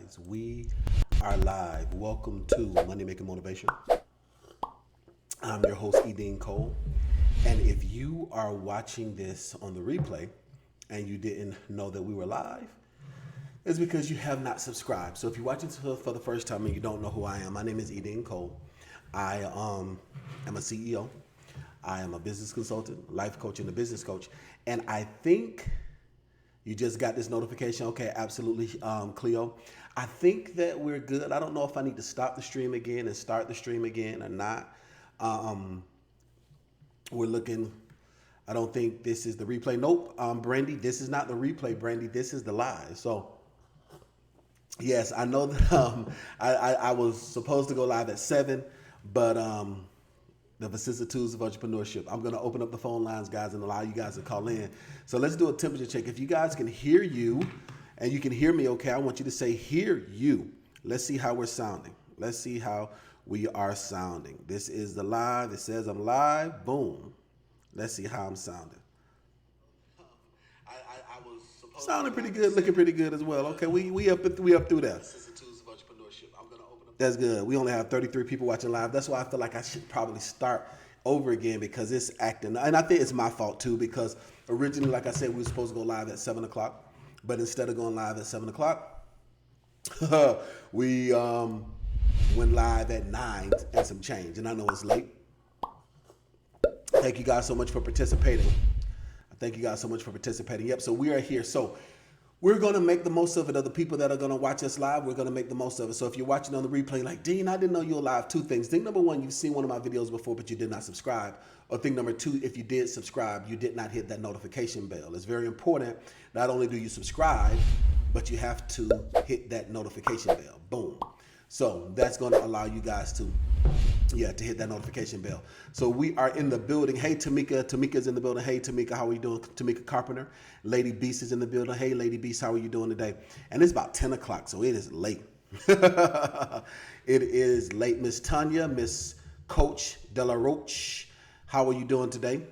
guys, we are live. Welcome to Money Making Motivation. I'm your host, E.DeanCole. And if you are watching this on the replay and you didn't know that we were live, it's because you have not subscribed. So if you're watching for the first time and you don't know who I am, my name is E.DeanCole. I am a CEO. I am a business consultant, life coach, and a business coach. And I think you just got this notification. Okay, absolutely, Cleo. I think that we're good. I don't know if I need to stop the stream again and start the stream again or not. We're looking. I don't think this is the replay. Nope, Brandy, this is not the replay, Brandy. This is the live. So, yes, I know that I was supposed to go live at 7, but the vicissitudes of entrepreneurship. I'm going to open up the phone lines, guys, and allow you guys to call in. So let's do a temperature check. If you guys can hear you and you can hear me okay, I want you to say, hear you. Let's see how we're sounding. Let's see how we are sounding. This is the live. It says I'm live. Boom. Let's see how I'm sounding. I was sounding pretty good, looking pretty good as well. Okay, we up through that. That's good. We only have 33 people watching live. That's why I feel like I should probably start over again because it's acting. And I think it's my fault too because originally, like I said, we were supposed to go live at 7 o'clock. But instead of going live at 7 o'clock, we went live at 9 and some change. And I know it's late. Thank you guys so much for participating. Yep, so we are here. So we're going to make the most of it. Of the people that are going to watch us live, we're going to make the most of it. So if you're watching on the replay, like, Dean, I didn't know you were live. Two things. Thing number one, you've seen one of my videos before, but you did not subscribe. Or thing number two, if you did subscribe, you did not hit that notification bell. It's very important. Not only do you subscribe, but you have to hit that notification bell. Boom. So that's going to allow you guys to hit that notification bell. So we are in the building. Hey, Tamika. Tamika's in the building. Hey, Tamika, how are you doing? Tamika Carpenter. Lady Beast is in the building. Hey, Lady Beast, how are you doing today? And it's about 10 o'clock, so it is late. It is late. Miss Tanya, Miss Coach Della Roche, how are you doing today?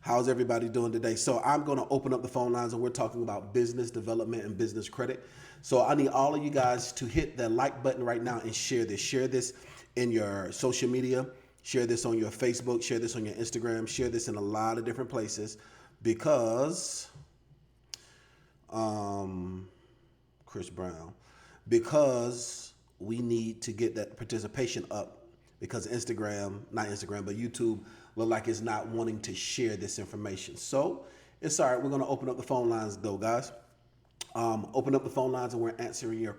How's everybody doing today? So I'm going to open up the phone lines and we're talking about business development and business credit. So I need all of you guys to hit that like button right now and share this. Share this in your social media. Share this on your Facebook. Share this on your Instagram. Share this in a lot of different places because Chris Brown, because we need to get that participation up because not Instagram, but YouTube look like it's not wanting to share this information. So it's all right. We're going to open up the phone lines though, guys. Open up the phone lines and I'm answering your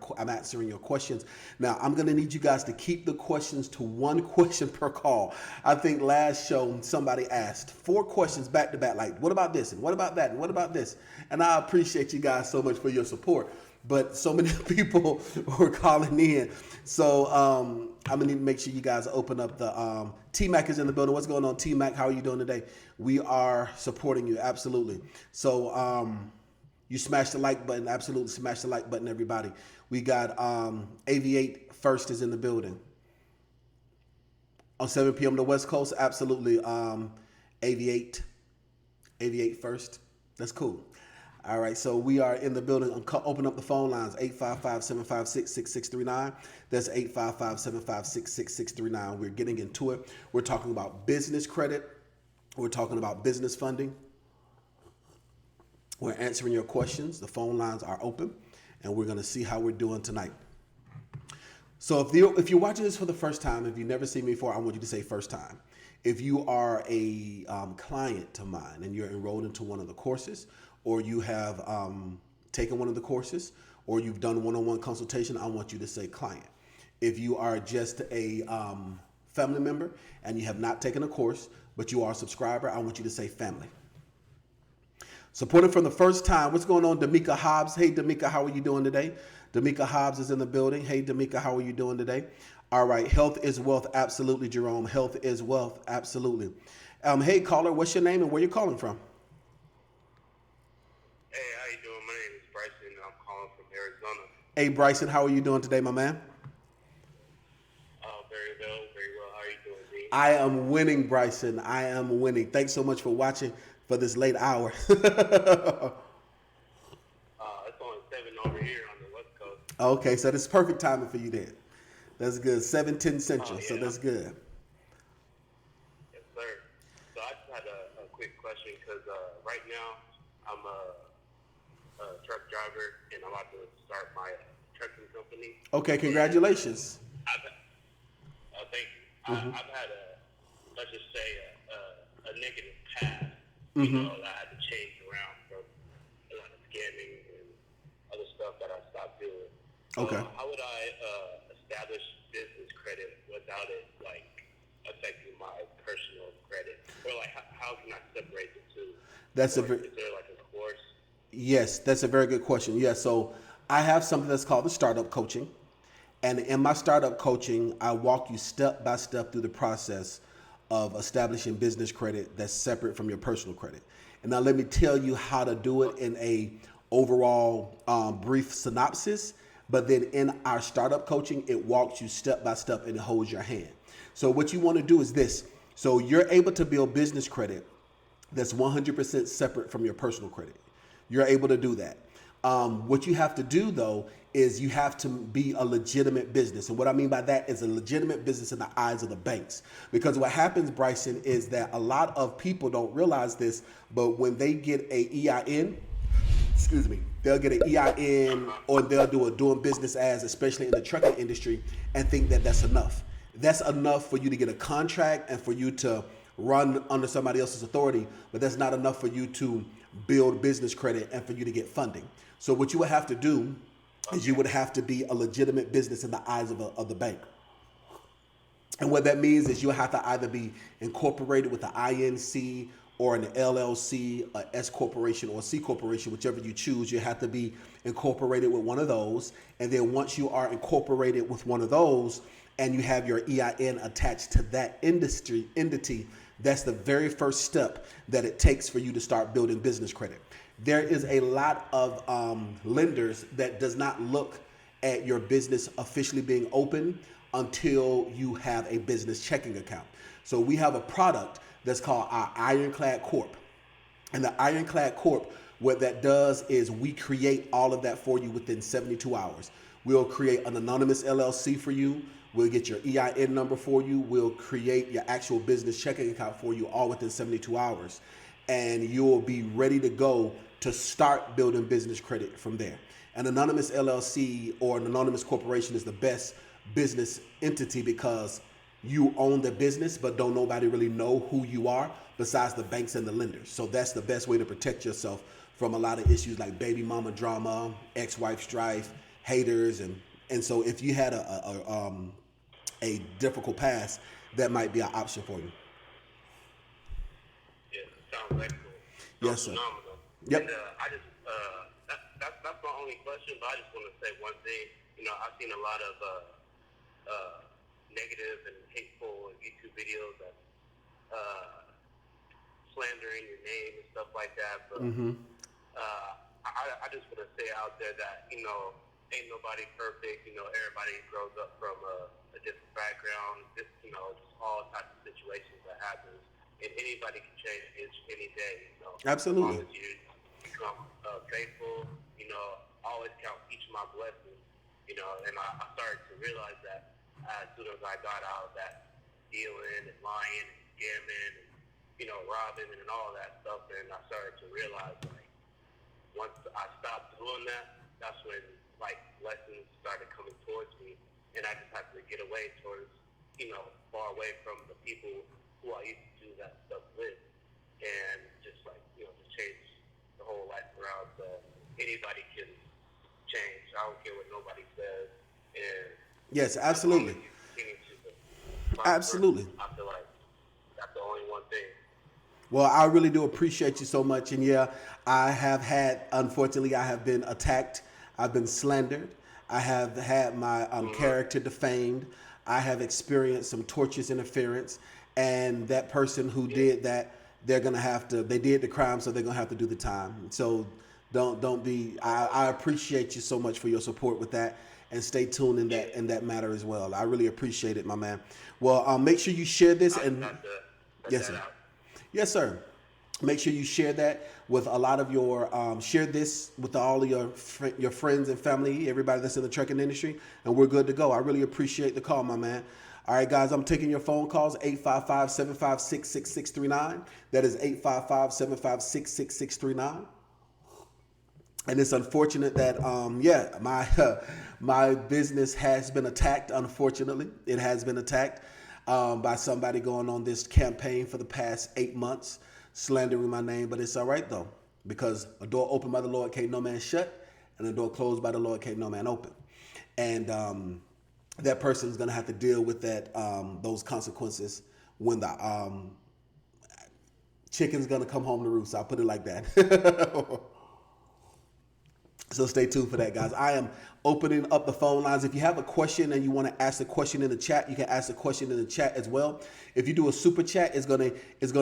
questions. Now, I'm going to need you guys to keep the questions to one question per call. I think last show somebody asked 4 questions back to back, like, what about this? And what about that? And what about this? And I appreciate you guys so much for your support. But so many people were calling in. So I'm going to need to make sure you guys open up the T-Mac is in the building. What's going on, T-Mac? How are you doing today? We are supporting you. Absolutely. So you smash the like button. Absolutely smash the like button, everybody. We got Aviate First is in the building. On 7 p.m. the West Coast, absolutely. Aviate First. That's cool. All right, so we are in the building. Open up the phone lines, 855-756-6639. That's 855-756-6639. We're getting into it. We're talking about business credit. We're talking about business funding. We're answering your questions. The phone lines are open, and we're going to see how we're doing tonight. So if you're watching this for the first time, if you've never seen me before, I want you to say first time. If you are a client of mine and you're enrolled into one of the courses, or you have taken one of the courses, or you've done one-on-one consultation, I want you to say client. If you are just a family member and you have not taken a course, but you are a subscriber, I want you to say family. Supported from the first time. What's going on, Damika Hobbs? Hey, Damika, how are you doing today? Damika Hobbs is in the building. Hey, Damika, how are you doing today? All right, health is wealth. Absolutely, Jerome. Health is wealth. Absolutely. Hey, caller, what's your name and where you calling from? Hey, how you doing? My name is Bryson. I'm calling from Arizona. Hey, Bryson, how are you doing today, my man? Very well. How are you doing, Dean? I am winning, Bryson. I am winning. Thanks so much for watching for this late hour. It's only 7 over here on the West Coast. Okay, so that's perfect timing for you then. That's good. 7:10 Oh Central, so yeah, that's good. yes sir. So I just had a quick question because right now I'm a truck driver and I'm about to start my trucking company. Okay, And congratulations. I've thank you. I've had let's just say a negative past. You know that I had to change around from a lot of scamming and other stuff that I stopped doing. So Okay. how would I establish business credit without it like affecting my personal credit, or like how can I separate the two? That's a Or very, is there like a course? yes, that's a very good question. Yes, so I have something that's called the startup coaching. And in my startup coaching, I walk you step by step through the process of establishing business credit that's separate from your personal credit. And now let me tell you how to do it in a overall brief synopsis. But then in our startup coaching, it walks you step by step and it holds your hand. So what you want to do is this. So you're able to build business credit that's 100% separate from your personal credit. You're able to do that. What you have to do though is you have to be a legitimate business. And what I mean by that is a legitimate business in the eyes of the banks. Because what happens, Bryson, is that a lot of people don't realize this, but when they get a EIN, excuse me, they'll get an EIN or they'll do a doing business as, especially in the trucking industry, and think that that's enough. That's enough for you to get a contract and for you to run under somebody else's authority, but that's not enough for you to build business credit and for you to get funding. So what you would have to do is you would have to be a legitimate business in the eyes of the bank. And what that means is you'll have to either be incorporated with the INC or an LLC, a S corporation or a C corporation, whichever you choose. You have to be incorporated with one of those. And then once you are incorporated with one of those and you have your EIN attached to that entity, that's the very first step that it takes for you to start building business credit. There is a lot of lenders that does not look at your business officially being open until you have a business checking account. So we have a product that's called our Ironclad Corp. And the Ironclad Corp, what that does is we create all of that for you within 72 hours. We'll create an anonymous LLC for you. We'll get your EIN number for you. We'll create your actual business checking account for you all within 72 hours. And you'll be ready to go to start building business credit from there. An anonymous LLC or an anonymous corporation is the best business entity because you own the business, but don't nobody really know who you are besides the banks and the lenders. So that's the best way to protect yourself from a lot of issues like baby mama drama, ex-wife strife, haters, and so if you had a difficult past, that might be an option for you. Yeah, sounds excellent. Sounds Yes, sir. phenomenal. Yep. And I just that's my only question, but I just want to say one thing. You know, I've seen a lot of negative and hateful YouTube videos that slandering your name and stuff like that. But I just want to say out there that ain't nobody perfect. You know, everybody grows up from a different background. Just all types of situations that happens, and anybody can change any day. You know, Absolutely. as long as you become faithful. You know, I always count each of my blessings. You know, and I started to realize that as soon as I got out of that stealing and lying and scamming and robbing and all that stuff, and I started to realize like once I stopped doing that, that's when like lessons started coming towards me, and I just had to get away towards far away from the people who I used to do that stuff with, and just like just change the whole life around. So anybody can change. I don't care what nobody says, and Yes, as long absolutely. as you continue to prosper, Absolutely. I feel like that's the only one thing. Well, I really do appreciate you so much. And yeah, unfortunately, I have been attacked. I've been slandered. I have had my character defamed. I have experienced some tortious interference. And that person who did that, they did the crime, so they're going to have to do the time. So don't be, I appreciate you so much for your support with that. And stay tuned in that matter as well. I really appreciate it, my man. Well, make sure you share this. I And just have to put yes, that sir. out. Yes, sir. Make sure you share that with a lot of your share this with all of your friends and family, everybody that's in the trucking industry, and we're good to go. I really appreciate the call, my man. All right, guys, I'm taking your phone calls, 855-756-6639. That is 855-756-6639. And it's unfortunate that my my business has been attacked. Unfortunately, it has been attacked by somebody going on this campaign for the past 8 months, slandering my name. But it's all right though, because a door opened by the Lord can't no man shut, and a door closed by the Lord can't no man open. And that person is going to have to deal with that those consequences when the chicken's going to come home to roost. I'll put it like that. So stay tuned for that, guys. I am opening up the phone lines. If you have a question and you want to ask a question in the chat, you can ask the question in the chat as well. If you do a super chat, it's gonna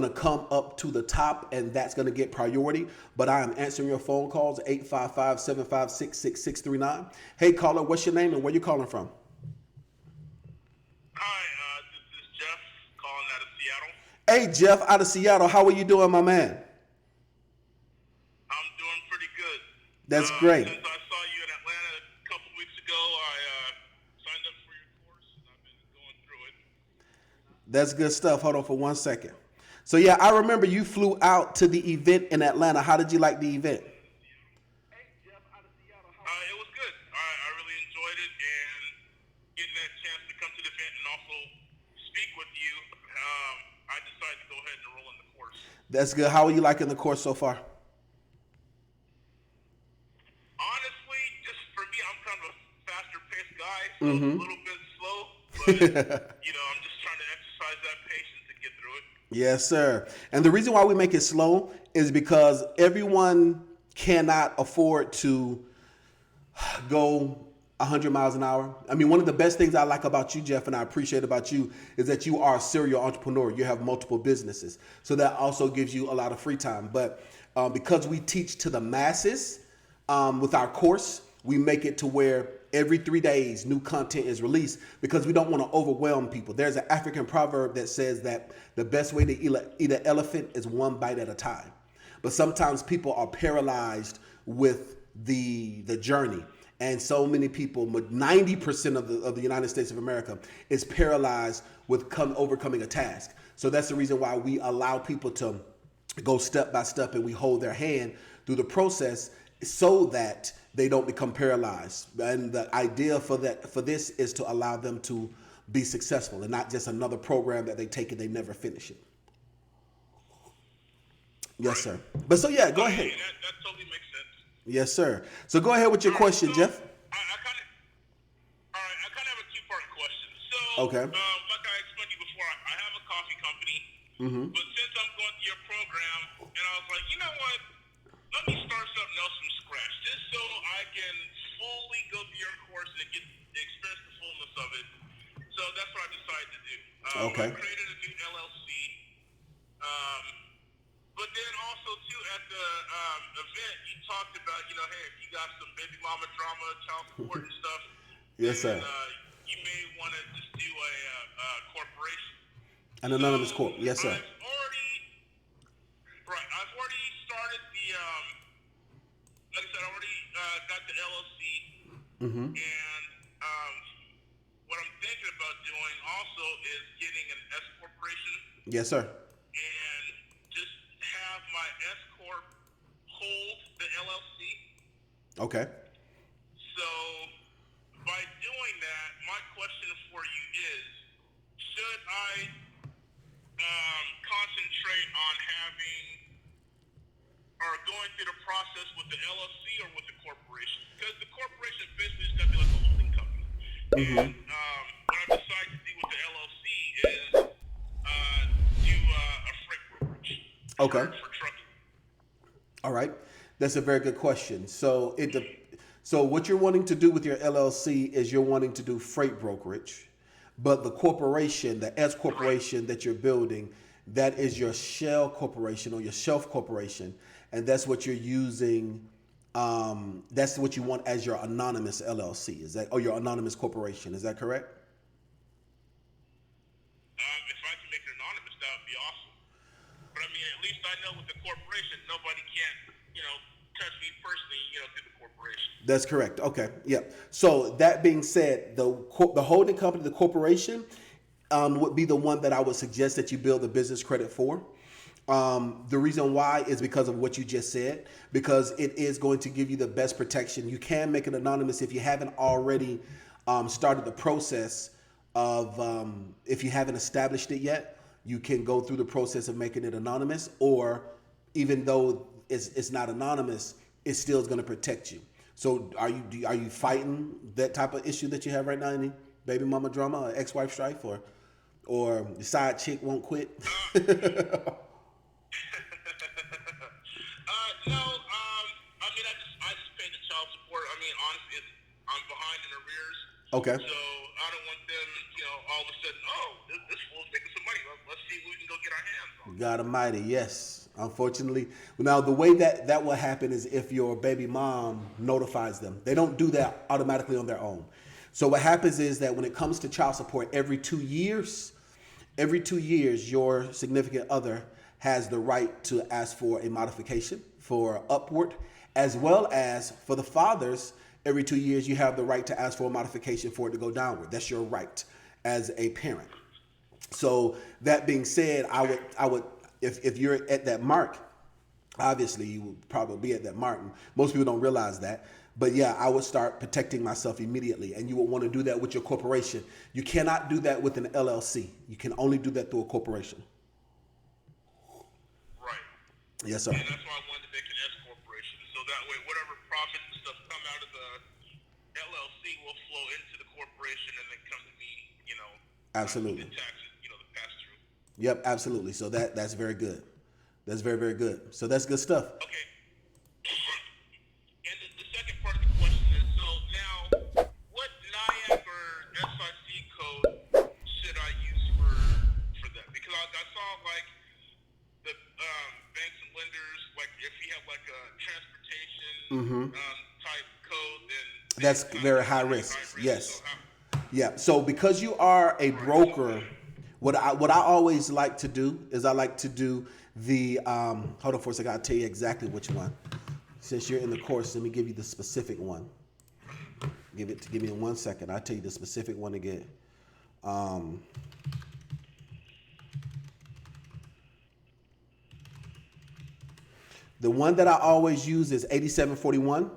come up to the top, and that's gonna get priority. But I am answering your phone calls, 855-756-6639. Hey, caller, what's your name and where you calling from? Hi, this is Jeff calling out of Seattle. Hey, Jeff, out of Seattle. How are you doing, my man? I'm doing pretty good. That's great. Since I saw you in Atlanta a couple weeks ago, I signed up for your course, and I've been going through it. That's good stuff. Hold on for 1 second. So yeah, I remember you flew out to the event in Atlanta. How did you like the event? It was good. I really enjoyed it, and getting that chance to come to the event and also speak with you, I decided to go ahead and enroll in the course. That's good. How are you liking the course so far? Honestly, just for me, I'm kind of a faster-paced guy, so it's a little bit slow, but, I'm just trying to exercise that patience to get through it. Yes, sir. And the reason why we make it slow is because everyone cannot afford to go 100 miles an hour. I mean, one of the best things I like about you, Jeff, and I appreciate about you is that you are a serial entrepreneur. You have multiple businesses. So that also gives you a lot of free time. But because we teach to the masses with our course, we make it to where every 3 days new content is released because we don't want to overwhelm people. There's an African proverb that says that the best way to eat an elephant is one bite at a time. But sometimes people are paralyzed with the journey. And so many people, 90% of the United States of America is paralyzed with overcoming a task. So that's the reason why we allow people to go step by step and we hold their hand through the process so that they don't become paralyzed. And the idea for this is to allow them to be successful and not just another program that they take and they never finish it. Yes, sir. But so yeah, go ahead. That totally makes sense. Yes, sir. So go ahead with your question, Jeff. I kind of have a two-part question. So, Okay. like I explained to you before, I have a coffee company, but since I'm going through your program, and I was like, you know what? Let me start something else from scratch, just so I can fully go through your course and experience the fullness of it. So that's what I decided to do. Okay. I created a new LLC. But then also, too, at the event, you talked about, hey, if you got some baby mama drama, child support and stuff, Yes, sir. you may want to just do a corporation. An anonymous corp. Yes, sir. I've already started the, like I said, I already got the LLC. And what I'm thinking about doing also is getting an S corporation. Yes, sir. And just have my S corp hold the LLC. Okay. So by doing that, my question for you is, should I concentrate on having or going through the process with the LLC or with the corporation? Because the corporation basically is going to be like a holding company. And what I decided to do with the LLC is do a freight brokerage. Okay. For trucking. All right. That's a very good question. So so what you're wanting to do with your LLC is you're wanting to do freight brokerage, but the corporation, the S corporation that you're building, that is your shell corporation or your shelf corporation, and that's what you're using. That's what you want as your anonymous LLC. Is that, or your anonymous corporation? Is that correct? If I can make it anonymous, that would be awesome. But I mean, at least I know with the corporation, nobody can, touch me personally, through the corporation. That's correct. Okay. Yep. So that being said, the holding company, the corporation, would be the one that I would suggest that you build the business credit for. The reason why is because of what you just said, because it is going to give you the best protection. You can make it anonymous if you haven't already started the process of, if you haven't established it yet, you can go through the process of making it anonymous, or even though it's not anonymous, it still is going to protect you. So are you fighting that type of issue that you have right now? Any baby mama drama or ex-wife strife, or the side chick won't quit? No, I just pay the child support. I mean, honestly, I'm behind in arrears. Okay. So I don't want them, all of a sudden, this fool's making some money. Let's see if we can go get our hands on. God Almighty, yes. Unfortunately, now the way that will happen is if your baby mom notifies them. They don't do that automatically on their own. So what happens is that when it comes to child support, every 2 years, your significant other has the right to ask for a modification for upward, as well as for the fathers. Every 2 years, you have the right to ask for a modification for it to go downward. That's your right as a parent. So that being said, I would, if you're at that mark, obviously you will probably be at that mark. Most people don't realize that. But yeah, I would start protecting myself immediately. And you would want to do that with your corporation. You cannot do that with an LLC. You can only do that through a corporation. Right. Yes, sir. And that's why I wanted to make an S corporation. So that way, whatever profits and stuff come out of the LLC will flow into the corporation and then come to me, Absolutely. The taxes, the pass through. Yep, absolutely. So that's very good. That's very, very good. So that's good stuff. Okay. And the second part of the question is, so now, what NIAC or SIC code should I use for that? Because I saw like the banks and lenders, like if you have like a transportation type code, then That's very high risk. Yes. So Yeah. So because you are a broker, what I always like to do is I like to do the hold on for a second. I'll tell you exactly which one. Since you're in the course, let me give you the specific one. Give me 1 second. I'll tell you the specific one again. The one that I always use is 8741,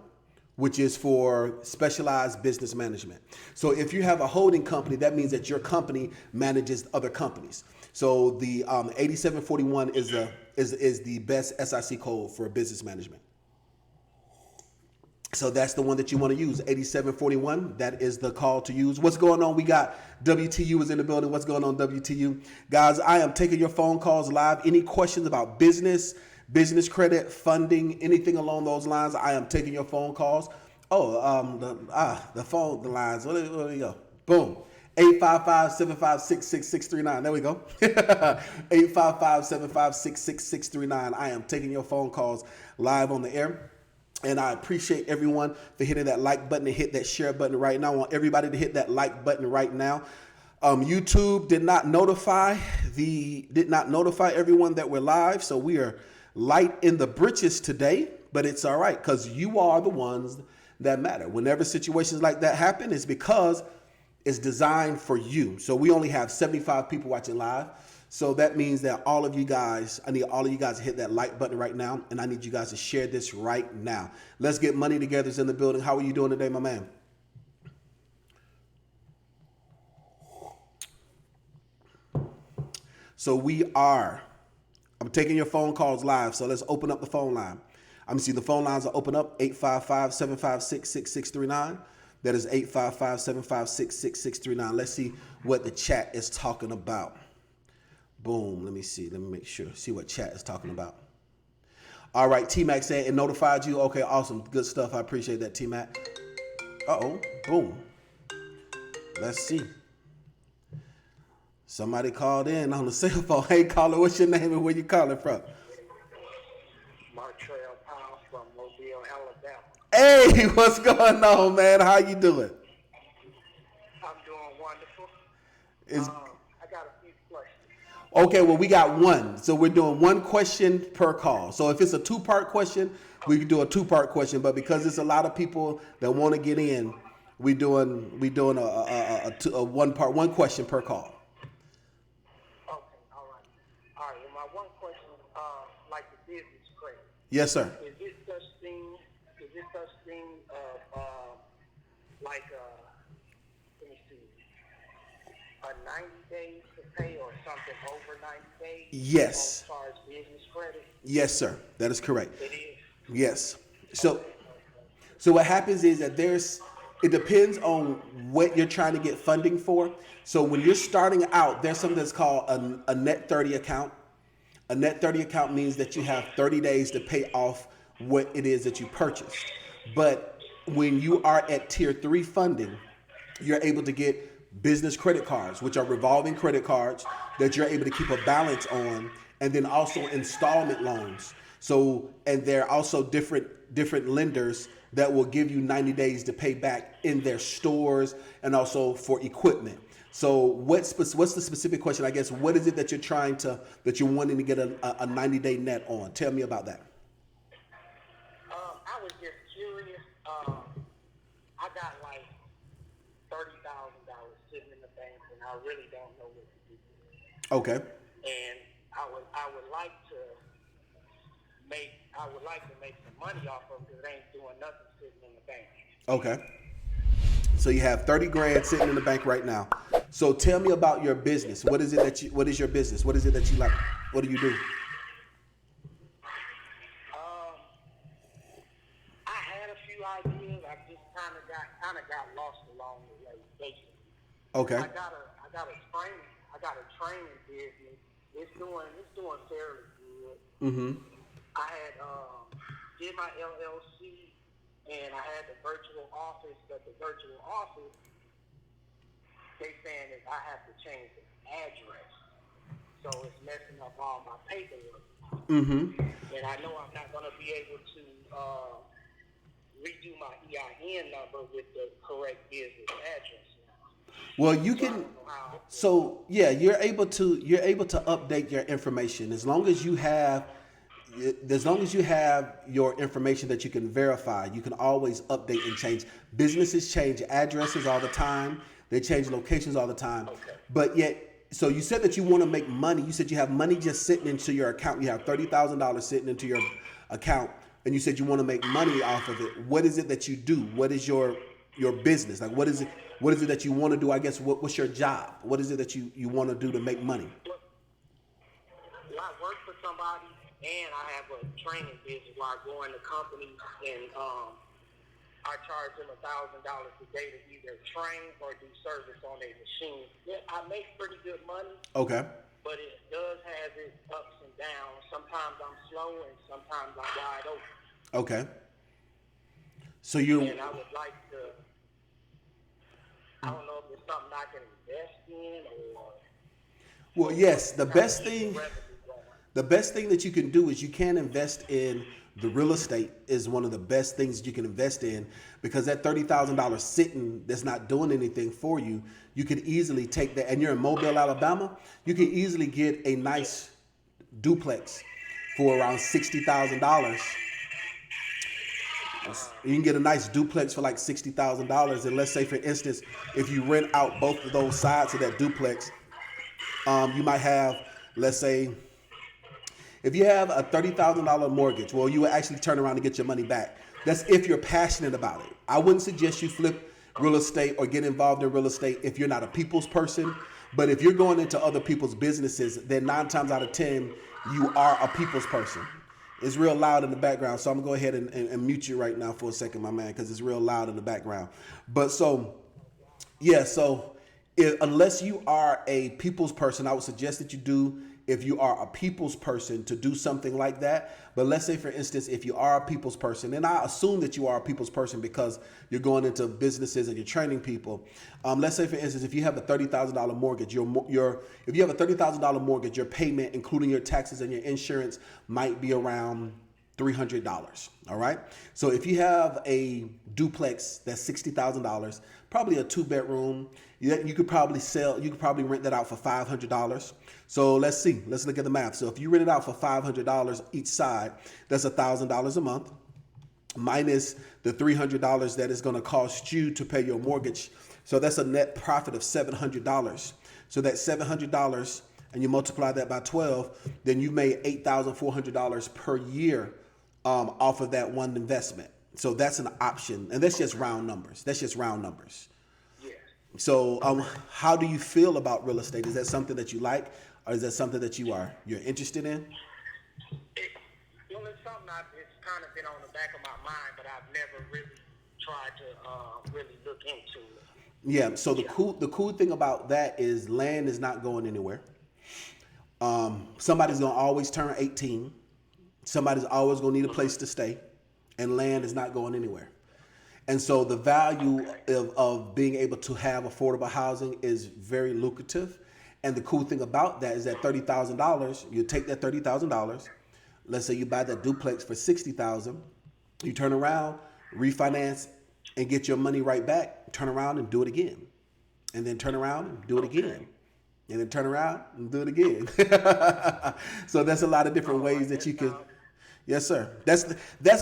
which is for specialized business management. So if you have a holding company, that means that your company manages other companies. So the 8741 is the best SIC code for business management. So that's the one that you want to use, 8741. That is the call to use. What's going on? We got WTU is in the building. What's going on, WTU? Guys, I am taking your phone calls live. Any questions about business credit, funding, anything along those lines, I am taking your phone calls. The lines. Where do we go? Boom. 855-756-6639. There we go. 855-756-6639. I am taking your phone calls live on the air. And I appreciate everyone for hitting that like button and hit that share button right now. I want everybody to hit that like button right now. YouTube did not notify everyone that we're live, so we are light in the britches today, but it's all right because you are the ones that matter. Whenever situations like that happen, it's because it's designed for you. So we only have 75 people watching live. So that means that I need all of you guys to hit that like button right now, and I need you guys to share this right now. Let's Get Money Together is in the building. How are you doing today, my man? So I'm taking your phone calls live, so let's open up the phone line. I'm seeing the phone lines are open up, 855-756-6639. That is 855-756-6639. Let's see what the chat is talking about. Boom, let me make sure, see what chat is talking about. All right, T-Mac said it notified you. Okay, awesome, good stuff. I appreciate that, T-Mac. Uh-oh, boom. Let's see. Somebody called in on the cell phone. Hey, caller, what's your name and where you calling from? Martrell Powell from Mobile, Alabama. Hey, what's going on, man? How you doing? I'm doing wonderful. I got a few questions. Okay, well, we got one. So we're doing one question per call. So if it's a two-part question, we can do a two-part question. But because there's a lot of people that want to get in, we doing a one question per call. Okay, all right. All right, well, my one question, like the business credit. Yes, sir. Is this such thing of, like, let me see, a 90 days to pay or something over 90 days? Yes. As far as business credit? Yes, sir. That is correct. It is? Yes. So what happens is that it depends on what you're trying to get funding for. So when you're starting out, there's something that's called a net 30 account. A net 30 account means that you have 30 days to pay off what it is that you purchased. But when you are at tier 3 funding, you're able to get business credit cards, which are revolving credit cards that you're able to keep a balance on, and then also installment loans. So, and there are also different lenders that will give you 90 days to pay back in their stores and also for equipment. So what's the specific question? I guess, what is it that you're wanting to get a 90-day net on? Tell me about that. I was just curious. I got like $30,000 sitting in the bank, and I really don't know what to do. Okay. And I would like to make some money off of it because it ain't doing nothing sitting in the bank. Okay. So you have 30 grand sitting in the bank right now. So tell me about your business. What is your business? What is it that you like? What do you do? I had a few ideas. I just kind of got lost along the way, basically. Okay. I got a training business. It's doing fairly good. Mm-hmm. I had did my LLC, and I had the virtual office. But the virtual office, they saying that I have to change the address, so it's messing up all my paperwork. Mm-hmm. And I know I'm not going to be able to redo my EIN number with the correct business address now. Well, you can. So yeah, you're able to update your information as long as you have your information that you can verify. You can always update and change. Businesses change addresses all the time. They change locations all the time. Okay. But yet, so you said that you want to make money. You said you have money just sitting into your account. You have $30,000 sitting into your account, and you said you want to make money off of it. What is it that you do? What is your business? Like, what is it that you want to do? I guess, what's your job? What is it that you want to do to make money? Well, I work for somebody, and I have a training business where I go into companies and I charge them $1,000 a day to either train or do service on their machine. Yeah, I make pretty good money. Okay. But it does have its ups and downs. Sometimes I'm slow, and sometimes I'm wide open. Okay. So And I would like to. I don't know if it's something I can invest in or. Well, yes. The best thing that you can do is you can invest in the real estate. Is one of the best things that you can invest in, because that $30,000 sitting that's not doing anything for you, you can easily take that. And you're in Mobile, Alabama, you can easily get a nice duplex for around $60,000. You can get a nice duplex for like $60,000, and let's say, for instance, if you rent out both of those sides of that duplex, you might have, let's say, if you have a $30,000 mortgage, well, you will actually turn around and get your money back. That's if you're passionate about it. I wouldn't suggest you flip real estate or get involved in real estate if you're not a people's person. But if you're going into other people's businesses, then 9 times out of 10, you are a people's person. It's real loud in the background, so I'm going to go ahead and mute you right now for a second, my man, because it's real loud in the background. But so, yeah, so unless you are a people's person, I would suggest that you do, if you are a people's person, to do something like that. But let's say, for instance, if you are a people's person, and I assume that you are a people's person because you're going into businesses and you're training people. Let's say, for instance, if you have a $30,000 mortgage, if you have a $30,000 mortgage, your payment, including your taxes and your insurance, might be around $300. All right. So if you have a duplex that's $60,000, probably a 2-bedroom, you could probably rent that out for $500. So let's see. Let's look at the math. So if you rent it out for $500 each side, that's $1,000 a month, minus the $300 that is going to cost you to pay your mortgage. So that's a net profit of $700. So that $700, and you multiply that by 12, then you made $8,400 per year off of that one investment. So that's an option, and that's just round numbers. Yeah. So how do you feel about real estate? Is that something that you like, or is that something that you're interested in? It's something it's kind of been on the back of my mind, but I've never really tried to really look into it. Yeah. So the cool thing about that is land is not going anywhere. Somebody's gonna always turn 18. Somebody's always gonna need a place to stay, and land is not going anywhere. And so the value of being able to have affordable housing is very lucrative. And the cool thing about that is that $30,000, you take that $30,000, let's say you buy that duplex for $60,000, you turn around, refinance, and get your money right back, turn around and do it again. And then turn around and do it again. And then turn around and do it again. So that's a lot of different ways that you can. Yes, sir. That's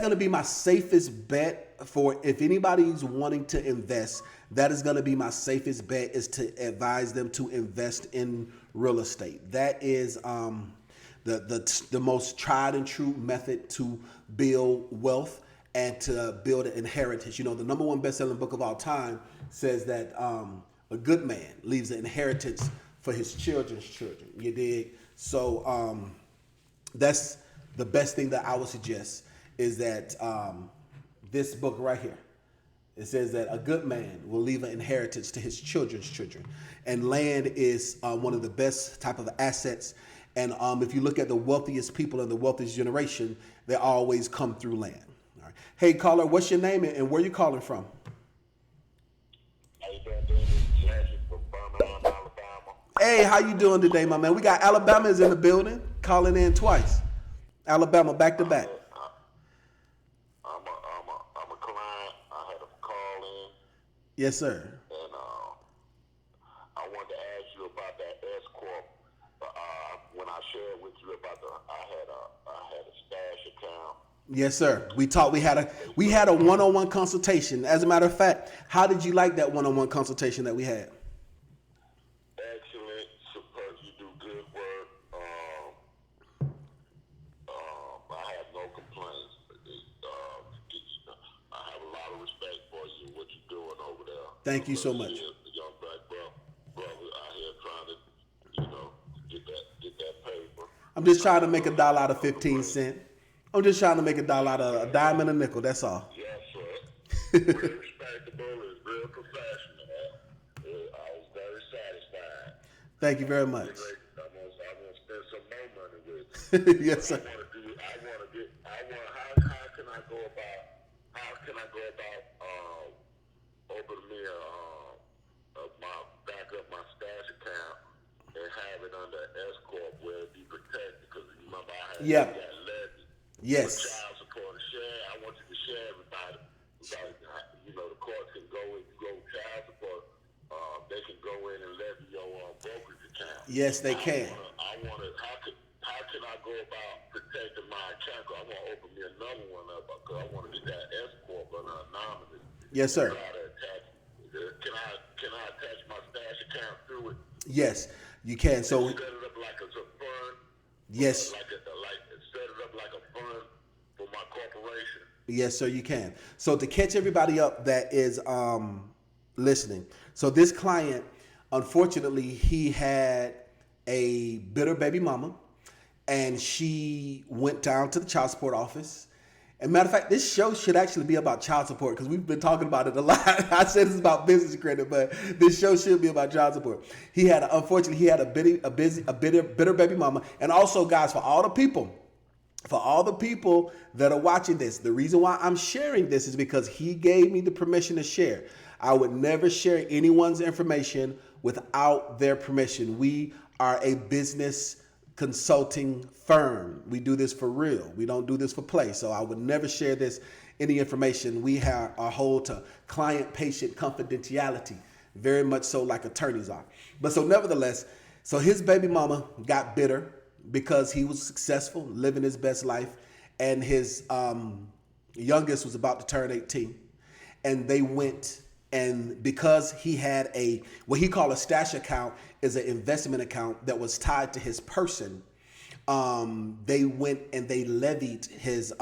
going to be my safest bet for if anybody's wanting to invest. That is going to be my safest bet, is to advise them to invest in real estate. That is the most tried and true method to build wealth and to build an inheritance. You know, the number one best-selling book of all time says that a good man leaves an inheritance for his children's children. You dig? So that's the best thing that I would suggest, is that this book right here. It says that a good man will leave an inheritance to his children's children. And land is one of the best type of assets. And if you look at the wealthiest people in the wealthiest generation, they always come through land. All right. Hey, caller, what's your name and where you calling from? Hey, how you doing today, my man? We got Alabama's in the building, calling in twice. Alabama, back to back. I'm a client. I had a call in. Yes, sir. And I wanted to ask you about that S Corp. When I shared with you about I had a stash account. Yes, sir. We talked. We had a one-on-one consultation. As a matter of fact, how did you like that one-on-one consultation that we had? Excellent. Super. You do good work. I have no complaints. I have a lot of respect for you, what you're doing over there. Thank you so much. The young black brother out here trying to, get that paper. I'm just trying to make $1 out of 15 cents. I'm just trying to make $1 out of a dime and a nickel. That's all. Yes, sir. Real respectable and real professional. I was very satisfied. Thank you very much. I'm gonna spend some more money with you. Yes, sir. How can I go about opening me my stash account and have it under S Corp where it be protected? Because remember I had that levy. Yes. For child support and share. I want you to share everybody. The court can go if you go child support. They can go in and levy your brokerage account. Yes, they can. How can I go about protecting my account? I want to open me another one up because I want to get that S Corp anonymous. Yes, sir. Can I attach my stash account through it? Yes, you can. So set it up like a fund. Yes. Set it up like a fund for my corporation. Yes, sir, you can. So to catch everybody up that is listening. So this client, unfortunately, he had a bitter baby mama, and she went down to the child support office. And matter of fact, this show should actually be about child support because we've been talking about it a lot. I said it's about business credit, but this show should be about child support. Unfortunately, he had a bitter baby mama. And also, guys, for all the people that are watching this, the reason why I'm sharing this is because he gave me the permission to share. I would never share anyone's information without their permission. We are a business consulting firm. We do this for real. We don't do this for play. So I would never share any information. We have a hold to client-patient confidentiality, very much so like attorneys are. But so nevertheless, so his baby mama got bitter because he was successful, living his best life, and his youngest was about to turn 18. And they went, and because he had what he called a stash account, is an investment account that was tied to his person, they went and they levied his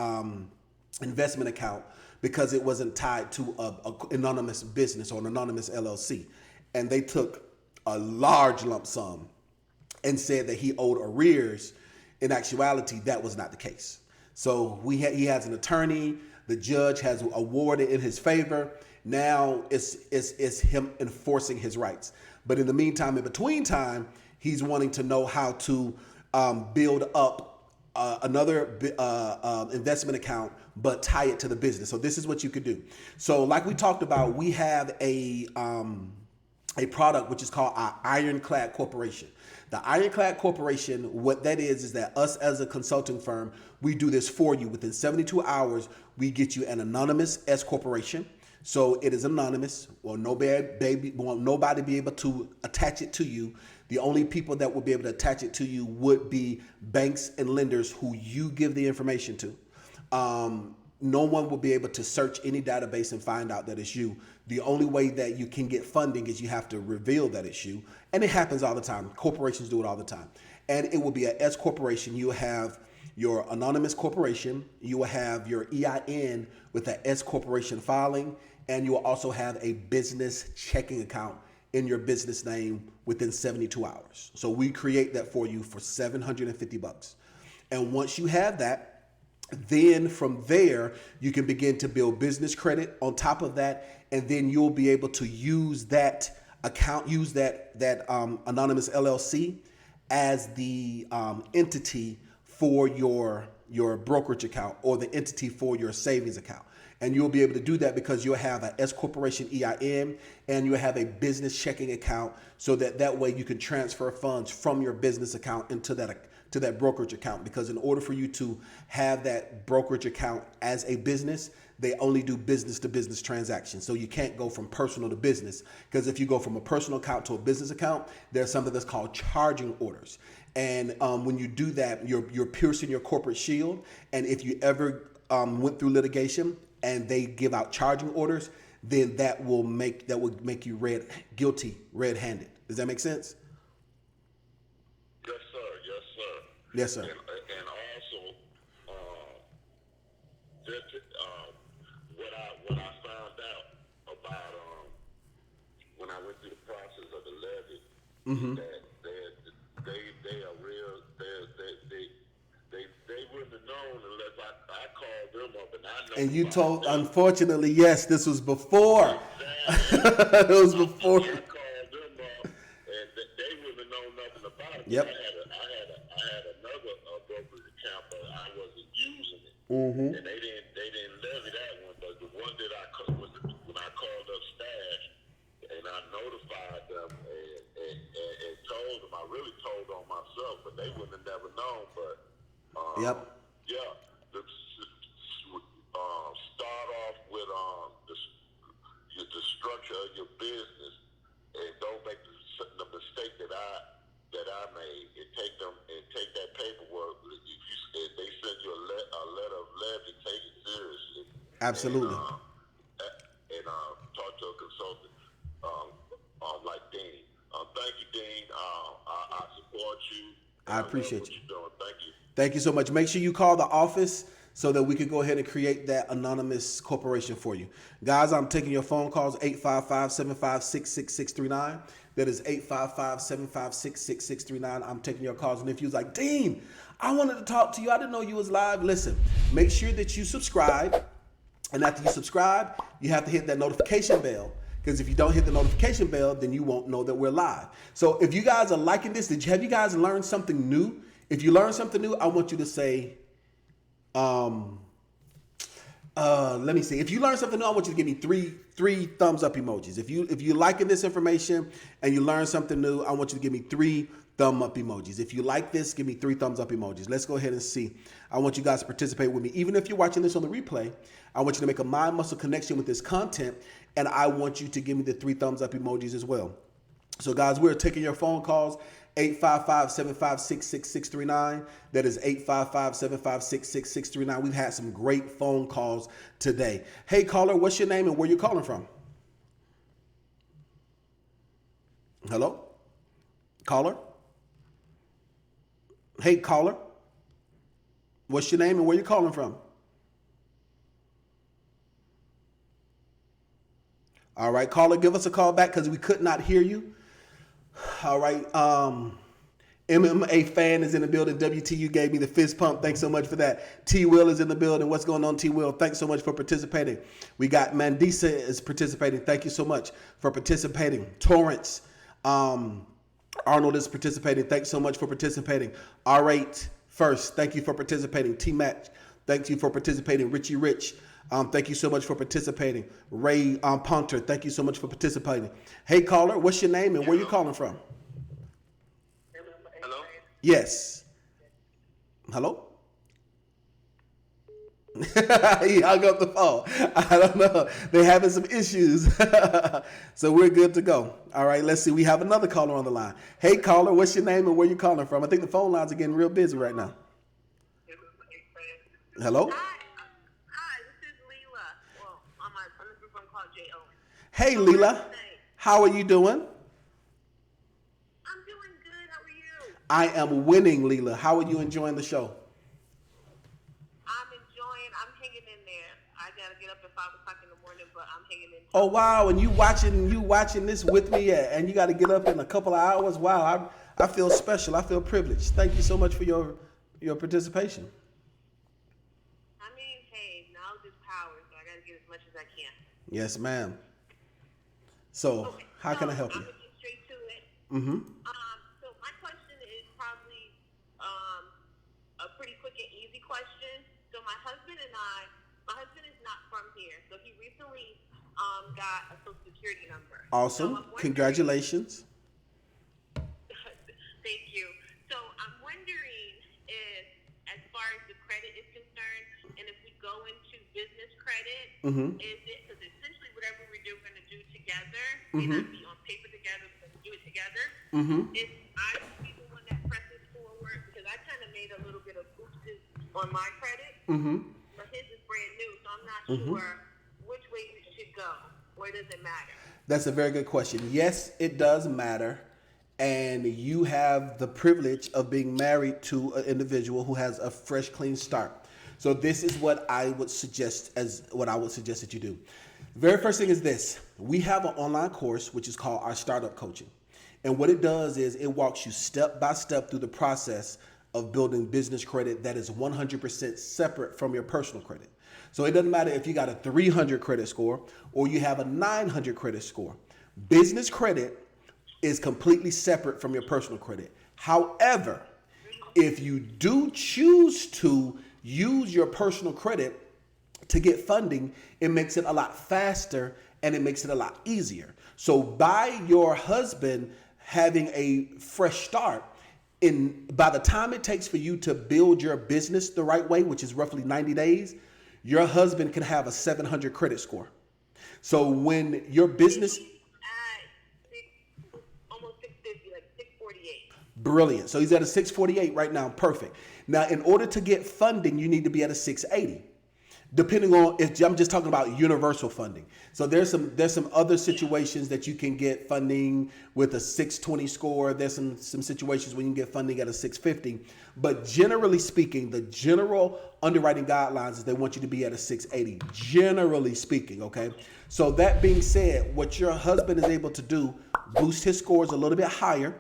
investment account because it wasn't tied to an anonymous business or an anonymous LLC. And they took a large lump sum and said that he owed arrears. In actuality, that was not the case. So he has an attorney. The judge has awarded in his favor. Now it's him enforcing his rights. But in the meantime, in between time, he's wanting to know how to build up another investment account, but tie it to the business. So this is what you could do. So like we talked about, we have a product which is called our Ironclad Corporation. The Ironclad Corporation, what that is that us as a consulting firm, we do this for you. Within 72 hours, we get you an anonymous S corporation. So it is anonymous. Well, nobody be able to attach it to you. The only people that will be able to attach it to you would be banks and lenders who you give the information to. No one will be able to search any database and find out that it's you. The only way that you can get funding is you have to reveal that it's you. And it happens all the time. Corporations do it all the time. And it will be an S corporation. You will have your anonymous corporation. You will have your EIN with the S corporation filing. And you will also have a business checking account in your business name within 72 hours. So we create that for you for $750. And once you have that, then from there, you can begin to build business credit on top of that. And then you'll be able to use that account, use that anonymous LLC as the entity for your brokerage account or the entity for your savings account. And you'll be able to do that because you'll have an S corporation EIN and you'll have a business checking account, so that way you can transfer funds from your business account into that brokerage account. Because in order for you to have that brokerage account as a business, they only do business to business transactions. So you can't go from personal to business, because if you go from a personal account to a business account, there's something that's called charging orders. And when you do that, you're piercing your corporate shield. And if you ever went through litigation and they give out charging orders, then that would make you guilty red-handed. Does that make sense? Yes, sir. Yes, sir. Yes, sir. And also, what I found out about when I went through the process of the levy, that they are real. They wouldn't have known unless I called them up and I know. And you told, unfortunately, yes, this was before. It was before. I called them up, and they wouldn't have known nothing about it. Yep. I had another brokerage account, but I wasn't using it, and they didn't levy that one. But the one that when I called up Stash, and I notified them and told them, I really told on myself, but they wouldn't have never known. But Yep. yeah, start off with the structure of your business, and don't make the mistake that I made. Take that paperwork. If they send you a letter of levy, take it seriously. Absolutely. And talk to a consultant like Dean. Thank you, Dean. I support you. I appreciate what you. you're doing. Thank you. Thank you so much. Make sure you call the office so that we can go ahead and create that anonymous corporation for you. Guys, I'm taking your phone calls, 855-756-6639. That is 855-756-6639. I'm taking your calls. And if you was like, Dean, I wanted to talk to you. I didn't know you was live. Listen, make sure that you subscribe. And after you subscribe, you have to hit that notification bell. Because if you don't hit the notification bell, then you won't know that we're live. So if you guys are liking this, have you guys learned something new? If you learned something new, I want you to say, Let me see. If you learn something new, I want you to give me three thumbs up emojis. If you liking this information and you learn something new, I want you to give me 3 thumb up emojis. If you like this, give me 3 thumbs up emojis. Let's go ahead and see. I want you guys to participate with me. Even if you're watching this on the replay, I want you to make a mind muscle connection with this content, and I want you to give me the 3 thumbs up emojis as well. So guys, we're taking your phone calls. 855-756-6639. That is 855-756-6639. We've had some great phone calls today. Hey caller, what's your name and where you calling from? Hello? Caller? Hey caller, what's your name and where you calling from? All right, caller, give us a call back because we could not hear you. All right. MMA fan is in the building. WTU gave me the fist pump. Thanks so much for that. T Will is in the building. What's going on, T Will? Thanks so much for participating. We got Mandisa is participating. Thank you so much for participating. Torrance, Arnold is participating. Thanks so much for participating. R8 First, thank you for participating. T Match, thank you for participating. Richie Rich, thank you so much for participating. Ray Ponter, thank you so much for participating. Hey caller, what's your name and where you calling from? Hello? Yes. Hello? He hung up the phone. I don't know. They're having some issues. So we're good to go. All right, let's see. We have another caller on the line. Hey caller, what's your name and where you calling from? I think the phone lines are getting real busy right now. Hello? Hi, this is Leela. Well, on the group I'm called J.O. Hey Leela, how are you doing? I'm doing good. How are you? I am winning, Leela. How are you enjoying the show? I'm hanging in there. I gotta get up at 5 o'clock in the morning, but I'm hanging in. Oh wow, and you watching this with me, and you got to get up in a couple of hours. Wow, I feel special. I feel privileged. Thank you so much for your participation. I mean, hey, knowledge is power, so I gotta get as much as I can. Yes, ma'am. So, Okay, how can I help you? I'm gonna get straight to it. Mm-hmm. So my question is probably a pretty quick and easy question. So my husband is not from here, so he recently got a social security number. Awesome. So Congratulations. Thank you. So I'm wondering if, as far as the credit is concerned, and if we go into business credit, is it, because essentially whatever we're going to do together, may not be on paper together, but we do it together, if I would be the one that presses forward, because I kind of made a little bit of boosted on my credit, but his is brand new, so I'm not sure which way we should go, or does it matter? That's a very good question. Yes, it does matter. And you have the privilege of being married to an individual who has a fresh, clean start. So this is what I would suggest that you do. Very first thing is this. We have an online course, which is called our Startup Coaching. And what it does is it walks you step by step through the process of building business credit that is 100% separate from your personal credit. So it doesn't matter if you got a 300 credit score or you have a 900 credit score. Business credit is completely separate from your personal credit. However, if you do choose to use your personal credit to get funding, it makes it a lot faster and it makes it a lot easier. So by your husband having a fresh start, by the time it takes for you to build your business the right way, which is roughly 90 days, your husband can have a 700 credit score. So when your business... Almost 650, like 648. Brilliant. So he's at a 648 right now. Perfect. Now, in order to get funding, you need to be at a 680. Depending on if I'm just talking about universal funding. So there's some other situations that you can get funding with a 620 score. There's some situations where you can get funding at a 650. But generally speaking, the general underwriting guidelines is they want you to be at a 680. Generally speaking, okay? So that being said, what your husband is able to do, boost his scores a little bit higher,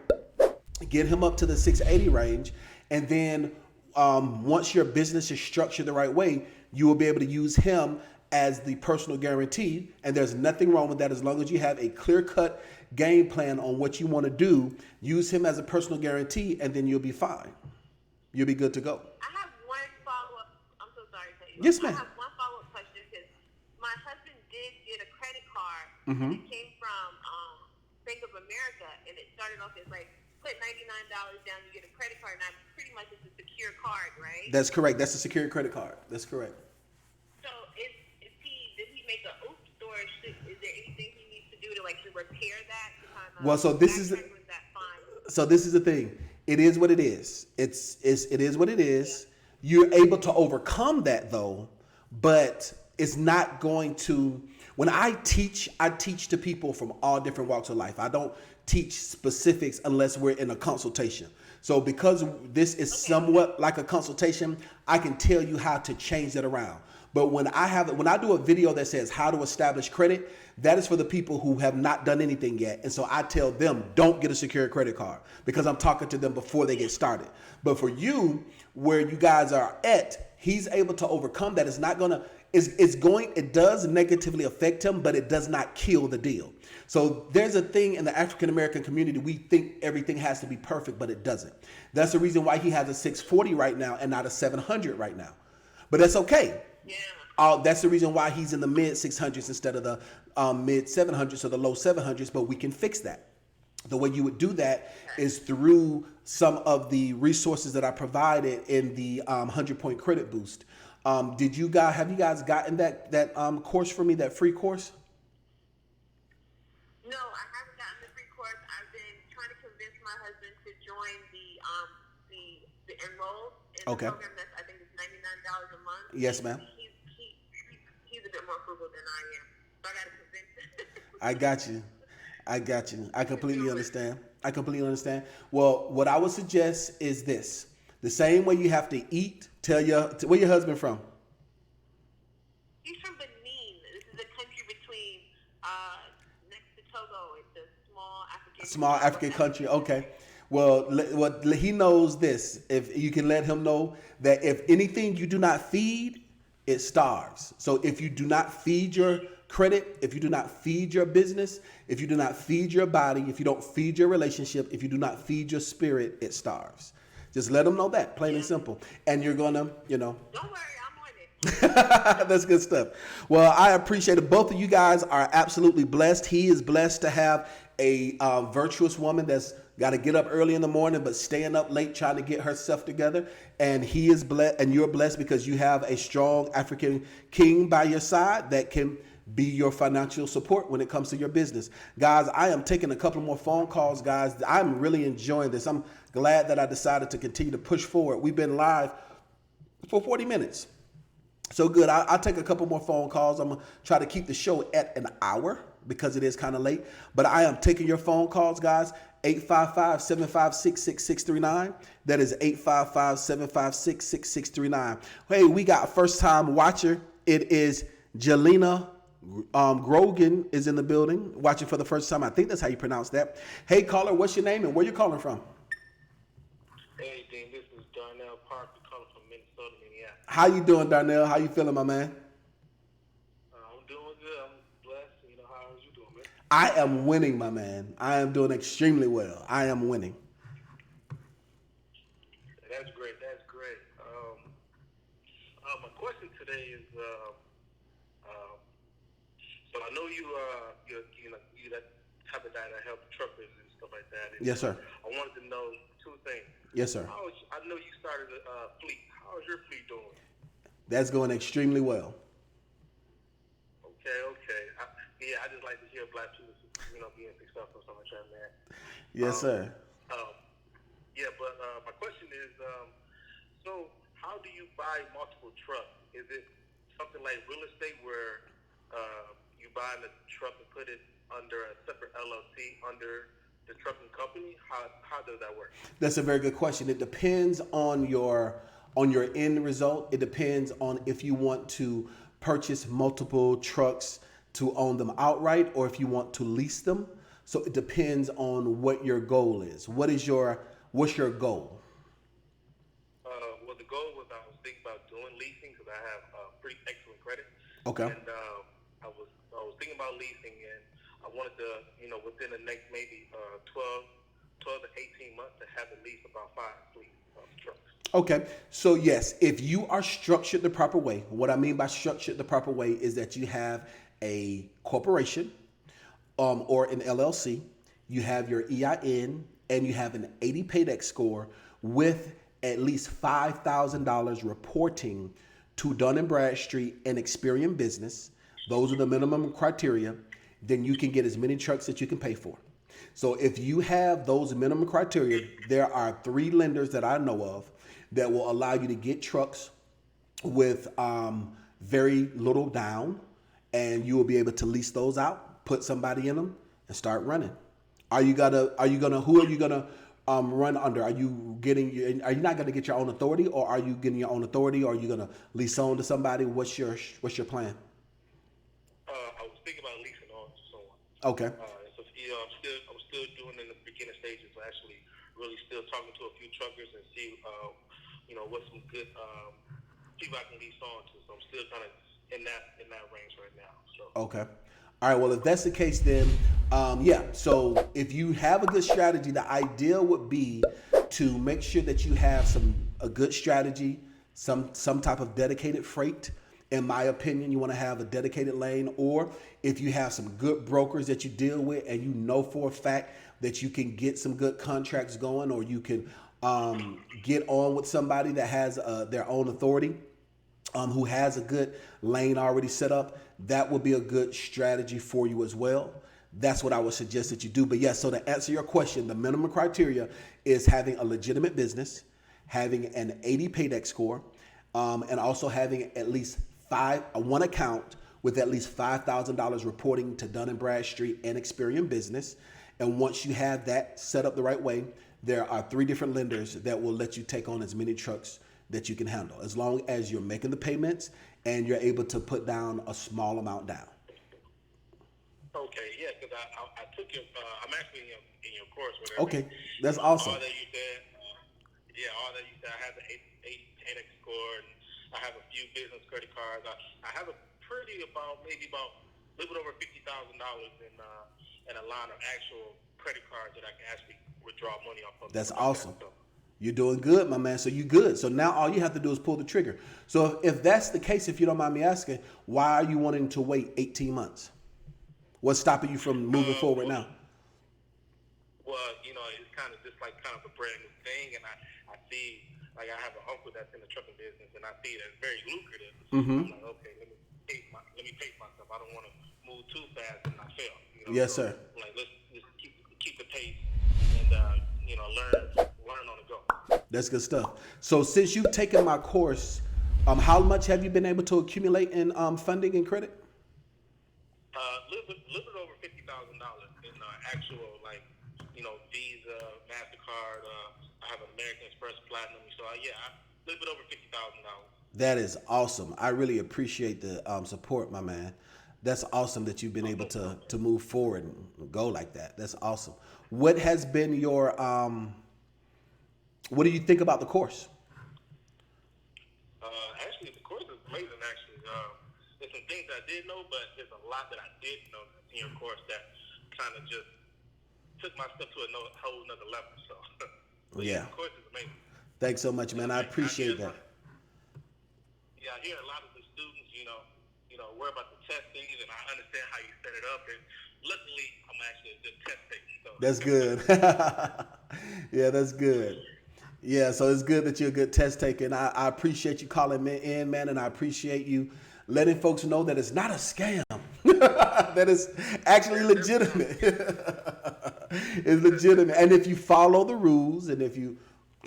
get him up to the 680 range, and then once your business is structured the right way, you will be able to use him as the personal guarantee. And there's nothing wrong with that as long as you have a clear-cut game plan on what you want to do. Use him as a personal guarantee, and then you'll be fine. You'll be good to go. I have one follow-up. I'm so sorry to you. Yes, ma'am. I have one follow-up question. And it came from Bank of America, and it started off as like put $99 down, you get a credit card. Now pretty much it's a secure card, right? That's correct. That's a secure credit card. That's correct. So did he make a oops, or is there anything he needs to do to repair that? Well, so this is the thing. It is what it is. It is what it is. You're able to overcome that though, but it's not going to. When I teach to people from all different walks of life. I don't teach specifics unless we're in a consultation. So because this is somewhat like a consultation, I can tell you how to change that around. But when I do a video that says how to establish credit, that is for the people who have not done anything yet. And so I tell them, don't get a secure credit card, because I'm talking to them before they get started. But for you, where you guys are at, he's able to overcome that. It does negatively affect him, but it does not kill the deal. So there's a thing in the African American community, we think everything has to be perfect, but it doesn't. That's the reason why he has a 640 right now and not a 700 right now. But that's okay. Yeah. That's the reason why he's in the mid 600s instead of the mid 700s or the low 700s, but we can fix that. The way you would do that is through some of the resources that I provided in the 100-point credit boost. Have you guys gotten that course for me, that free course? No, I haven't gotten the free course. I've been trying to convince my husband to join the Enroll in the program. I think it's $99 a month. Yes, ma'am. He's a bit more frugal than I am, so I got to convince him. I got you. I completely understand. Well, what I would suggest is this: the same way you have to eat. Where your husband from? He's from Benin. This is a country between next to Togo. It's a small African country. Okay. Well, he knows this. If you can let him know that if anything you do not feed, it starves. So if you do not feed your credit, if you do not feed your business, if you do not feed your body, if you don't feed your relationship, if you do not feed your spirit, it starves. Just let them know that, plain and simple. And you're going to, Don't worry, I'm on it. That's good stuff. Well, I appreciate it. Both of you guys are absolutely blessed. He is blessed to have a virtuous woman that's got to get up early in the morning, but staying up late trying to get herself together. And he is blessed, and you're blessed because you have a strong African king by your side that can be your financial support when it comes to your business. Guys, I am taking a couple more phone calls, guys. I'm really enjoying this. I'm glad that I decided to continue to push forward. We've been live for 40 minutes. So good. I'll take a couple more phone calls. I'm going to try to keep the show at an hour because it is kind of late. But I am taking your phone calls, guys. 855-756-6639. That is 855-756-6639. Hey, we got a first-time watcher. It is Jelena Grogan is in the building, watching for the first time. I think that's how you pronounce that. Hey, caller, what's your name and where you calling from? Hey, Dean, this is Darnell Parker calling from Minnesota, Minneapolis. How you doing, Darnell? How you feeling, my man? I'm doing good. I'm blessed. How are you doing, man? I am winning, my man. I am doing extremely well. I am winning. That's great. My question today is, so I know you're that type of guy that helps truckers and stuff like that. And Yes, sir. I wanted to know two things. Yes, sir. I know you started a fleet. How is your fleet doing? That's going extremely well. Okay. I just like to hear black people, being successful or something like that, man. Yes, sir. But my question is, so how do you buy multiple trucks? Is it something like real estate where you buy the truck and put it under a separate LLC under the trucking company? How does that work? That's a very good question. It depends on your end result. It depends on if you want to purchase multiple trucks to own them outright or if you want to lease them. So it depends on what your goal is. What's your goal? Well, the goal was I was thinking about doing leasing because I have pretty excellent credit. Okay. And I was thinking about leasing, and I wanted to, within the next maybe 12 to 18 months to have at least about 5 fleets of trucks. Okay, so yes, if you are structured the proper way, what I mean by structured the proper way is that you have a corporation, or an LLC, you have your EIN, and you have an 80 paydex score with at least $5,000 reporting to Dun & Bradstreet and Experian Business. Those are the minimum criteria. Then you can get as many trucks that you can pay for. So if you have those minimum criteria, there are 3 lenders that I know of that will allow you to get trucks with very little down, and you will be able to lease those out, put somebody in them, and start running. Who are you gonna run under? Are you not gonna get your own authority, or are you getting your own authority, or are you gonna lease on to somebody? What's your plan? I was thinking about leasing on to someone. Okay. So I'm still doing in the beginning stages. So actually, really still talking to a few truckers and see, what's some good people I can lease on to. So I'm still kind of in that range right now. So. Okay. All right. Well, if that's the case, then So if you have a good strategy, the idea would be to make sure that you have a good strategy, some type of dedicated freight. In my opinion, you want to have a dedicated lane, or if you have some good brokers that you deal with and you know for a fact that you can get some good contracts going, or you can get on with somebody that has their own authority, who has a good lane already set up, that would be a good strategy for you as well. That's what I would suggest that you do. But yes, so to answer your question, the minimum criteria is having a legitimate business, having an 80 paydex score, and also having at least one account with at least $5,000 reporting to Dun & Bradstreet and Experian Business. And once you have that set up the right way, there are 3 different lenders that will let you take on as many trucks that you can handle, as long as you're making the payments and you're able to put down a small amount down. Okay, yeah, because I took your, I'm actually in your course. Whatever. Okay, that's awesome. All that you said, I have the 8 score, and I have a few business credit cards. I have a about a little bit over $50,000 in a line of actual credit cards that I can actually withdraw money off of. That's awesome. You're doing good, my man. So you good. So now all you have to do is pull the trigger. So if that's the case, if you don't mind me asking, why are you wanting to wait 18 months? What's stopping you from moving forward now? Well, it's kind of just like kind of a brand new thing, and I see, like, I have an uncle that's in the trucking business, and I see that it's very lucrative. I'm like, okay, let me pace myself. I don't want to move too fast and I fail. Yes, sir. Like, let's keep the pace and learn on the go. That's good stuff. So since you've taken my course, how much have you been able to accumulate in funding and credit? Little bit over $50,000 in actual, Visa, MasterCard. I have an American Express Platinum. So a little bit over $50,000. That is awesome. I really appreciate the support, my man. That's awesome that you've been able to move forward and go like that. That's awesome. What has been your what do you think about the course? Actually, the course is amazing. Actually, there's some things I did know, but there's a lot that I didn't know in your course that kind of just took my stuff to a whole nother level. So, yeah, the course is amazing. Thanks so much, man. I appreciate that. Yeah, I hear a lot of the students, worry about the testing, and I understand how you set it up. And luckily, I'm actually a good test taker. So. That's good. Yeah, that's good. Yeah, so it's good that you're a good test taker. And I appreciate you calling me in, man, and I appreciate you letting folks know that it's not a scam. That is actually legitimate. It's legitimate. And if you follow the rules, and if you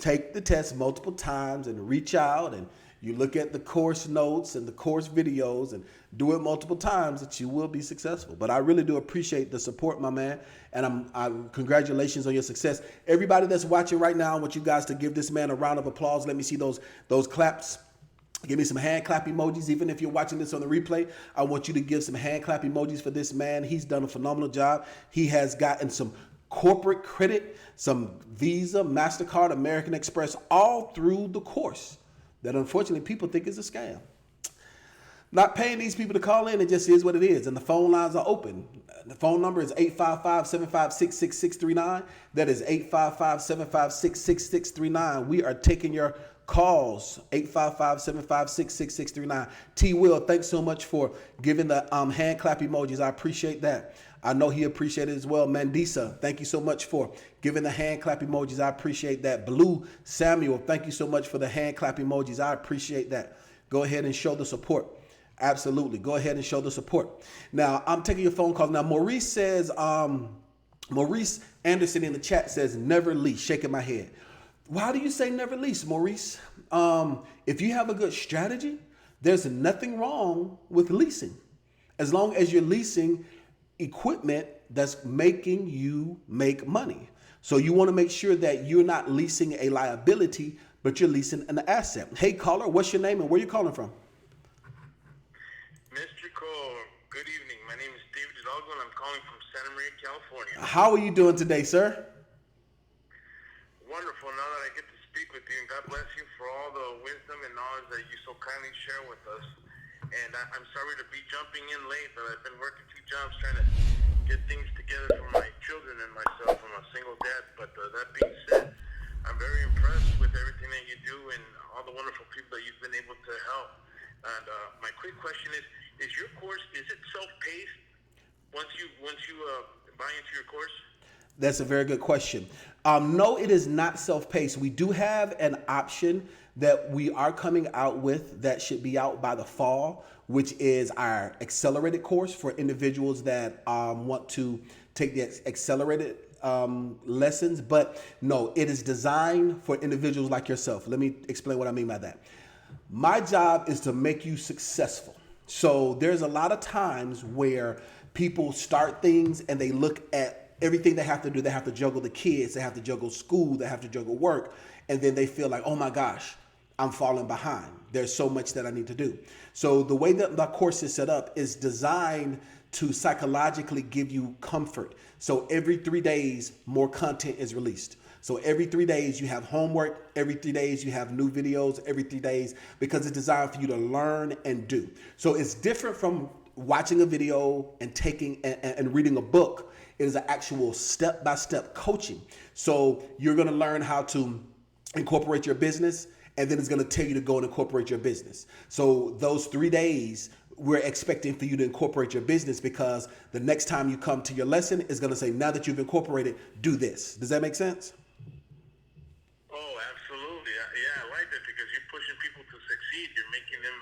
take the test multiple times and reach out and you look at the course notes and the course videos and do it multiple times, that you will be successful. But I really do appreciate the support, my man. And congratulations on your success. Everybody that's watching right now, I want you guys to give this man a round of applause. Let me see those claps. Give me some hand clap emojis. Even if you're watching this on the replay, I want you to give some hand clap emojis for this man. He's done a phenomenal job. He has gotten some corporate credit, some Visa, MasterCard, American Express, all through the course that unfortunately people think is a scam. Not paying these people to call in, it just is what it is. And the phone lines are open. The phone number is 855-756-6639. That is 855-756-6639. We are taking your calls, 855-756-6639. T. Will, thanks so much for giving the hand clap emojis. I appreciate that. I know he appreciated it as well. Mandisa, thank you so much for giving the hand clap emojis. I appreciate that. Blue Samuel, thank you so much for the hand clap emojis. I appreciate that. Go ahead and show the support. Absolutely. Go ahead and show the support. Now, I'm taking your phone call. Now, Maurice says, Maurice Anderson in the chat says, never lease, shaking my head. Why do you say never lease, Maurice? If you have a good strategy, there's nothing wrong with leasing. As long as you're leasing equipment that's making you make money. So you want to make sure that you're not leasing a liability, but you're leasing an asset. Hey, caller, what's your name and where you calling from? Mr. Cole, good evening. My name is David Hidalgo, and I'm calling from Santa Maria, California. How are you doing today, sir? Wonderful. Now that I get to speak with you, and God bless you for all the wisdom and knowledge that you so kindly share with us. And I'm sorry to be jumping in late, but I've been working 2 jobs trying to get things together for my children and myself. I'm a single dad, but that being said, I'm very impressed with everything that you do and all the wonderful people that you've been able to help. And my quick question is your course, is it self-paced once you buy into your course? That's a very good question. No, it is not self-paced. We do have an option that we are coming out with that should be out by the fall, which is our accelerated course for individuals that want to take the accelerated lessons. But no, it is designed for individuals like yourself. Let me explain what I mean by that. My job is to make you successful. So there's a lot of times where people start things and they look at everything they have to do. They have to juggle the kids, they have to juggle school, they have to juggle work. And then they feel like, oh my gosh, I'm falling behind. There's so much that I need to do. So the way that the course is set up is designed to psychologically give you comfort. So every 3 days, more content is released. So every 3 days you have homework, every 3 days you have new videos, every 3 days, because it's designed for you to learn and do. So it's different from watching a video and taking and reading a book. It is an actual step-by-step coaching. So you're gonna learn how to incorporate your business, and then it's gonna tell you to go and incorporate your business. So those 3 days, we're expecting for you to incorporate your business, because the next time you come to your lesson, it's gonna say, now that you've incorporated, do this. Does that make sense? Oh, absolutely. Yeah, I like that, because you're pushing people to succeed. You're making them,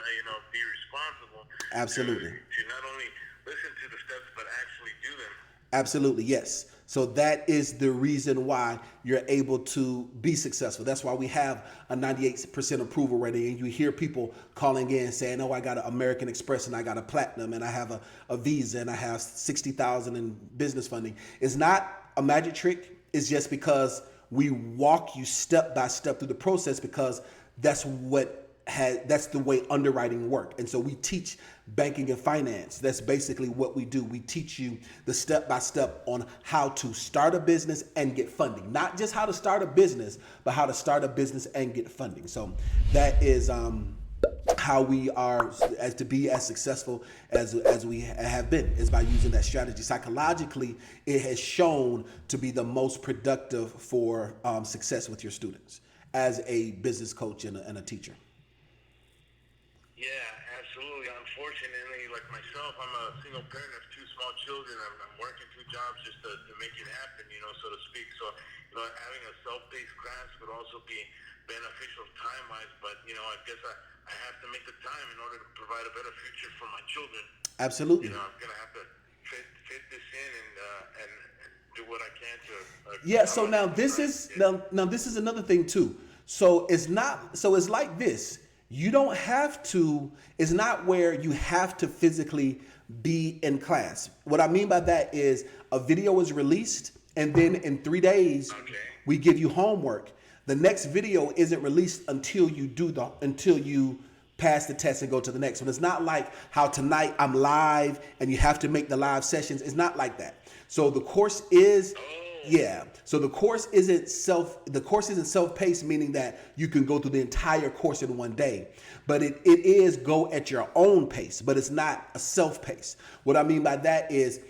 be responsible. Absolutely. To not only listen to the steps, but actually do them. Absolutely, yes. So that is the reason why you're able to be successful. That's why we have a 98% approval rating, and you hear people calling in saying, oh, I got an American Express and I got a Platinum and I have a Visa and I have 60,000 in business funding. It's not a magic trick. It's just because we walk you step by step through the process, because that's the way underwriting work. And so we teach banking and finance. That's basically what we do. We teach you the step-by-step on how to start a business and get funding. Not just how to start a business, but how to start a business and get funding. So that is how we are to be as successful as we have been, is by using that strategy. Psychologically, it has shown to be the most productive for success with your students as a business coach and a teacher. Yeah, absolutely. Unfortunately, like myself, I'm a single parent of 2 small children. I'm working 2 jobs just to make it happen, so to speak. So, having a self-paced class would also be beneficial time-wise. But, I guess I have to make the time in order to provide a better future for my children. Absolutely. I'm going to have to fit this in and do what I can to. Yeah. So now this is another thing too. So it's like this. You don't have to, it's not where you have to physically be in class. What I mean by that is a video is released, and then in 3 days, we give you homework. The next video isn't released until you pass the test and go to the next one. It's not like how tonight I'm live and you have to make the live sessions. It's not like that. So the course is, so the course isn't self-paced, meaning that you can go through the entire course in 1 day, but it is go at your own pace, but it's not a self-pace. What I mean by that is